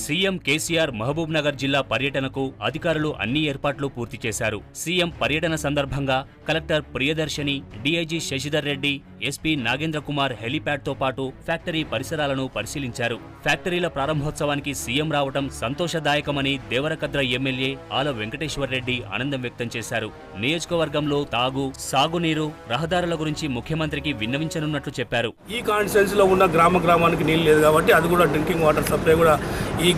CM KCR Mahabub Nagar జిల్లా పర్యటనకు అధికారులు అన్ని ఏర్పాట్లు పూర్తి చేశారు. సీఎం పర్యటన సందర్భంగా collector Priyadarshini, DIG Shashidhar Reddy, SP Nagendra Kumar హెలీప్యాడ్తో పాటు ఫ్యాక్టరీ పరిసరాలను పరిశీలించారు. ఫ్యాక్టరీల ప్రారంభోత్సవానికి సీఎం రావడం సంతోషదాయకమని దేవరకద్ర ఎమ్మెల్యే ఆల వెంకటేశ్వర్ రెడ్డి ఆనందం వ్యక్తం చేశారు. నియోజకవర్గంలో తాగు, సాగునీరు, రహదారుల గురించి ముఖ్యమంత్రికి విన్నవించనున్నట్లు చెప్పారు. ఈ కాన్స్టిట్యున్సీలో ఉన్న గ్రామానికి నీళ్ళు లేదు కాబట్టి అది కూడా డ్రింకింగ్ వాటర్ సప్లై కూడా ఈ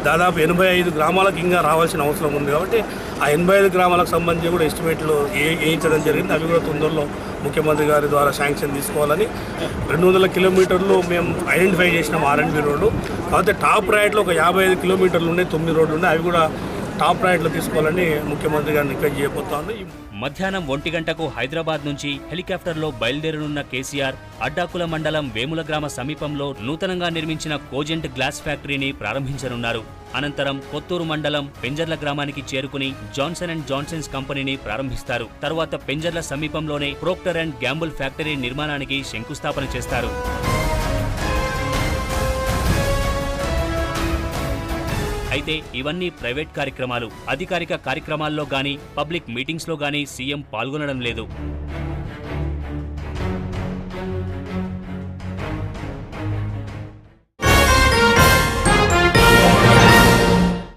దాదాపు 85 గ్రామాలకు ఇంకా రావాల్సిన అవసరం ఉంది కాబట్టి ఆ 85 గ్రామాలకు సంబంధించి కూడా ఎస్టిమేట్లు వేయించడం జరిగింది. అవి కూడా తొందరలో ముఖ్యమంత్రి గారి ద్వారా శాంక్షన్ తీసుకోవాలని 200 కిలోమీటర్లు మేము ఐడెంటిఫై చేసినాం R&B రోడ్డు. కాకపోతే టాప్ రైట్లో ఒక 55 కిలోమీటర్లు ఉన్నాయి, 9 రోడ్లు ఉన్నాయి. అవి కూడా టాప్ రైట్లో తీసుకోవాలని ముఖ్యమంత్రి గారిని రిక్వెస్ట్ చేయబోతోంది. మధ్యాహ్నం 1 గంటకు హైదరాబాద్ నుంచి హెలికాప్టర్లో బయలుదేరనున్న కేసీఆర్ అడ్డాకుల మండలం వేముల గ్రామ సమీపంలో నూతనంగా నిర్మించిన కోజెంట్ గ్లాస్ ఫ్యాక్టరీని ప్రారంభించనున్నారు. అనంతరం కొత్తూరు మండలం పెంజర్ల గ్రామానికి చేరుకుని జాన్సన్ అండ్ జాన్సన్స్ కంపెనీని ప్రారంభిస్తారు. తరువాత పెంజర్ల సమీపంలోనే ప్రోక్టర్ అండ్ గ్యాంబుల్ ఫ్యాక్టరీ నిర్మాణానికి శంకుస్థాపన చేస్తారు. అయితే ఇవన్నీ ప్రైవేట్ కార్యక్రమాలు. అధికారిక కార్యక్రమాల్లో గానీ, పబ్లిక్ మీటింగ్స్లో గానీ సీఎం పాల్గొనడం లేదు.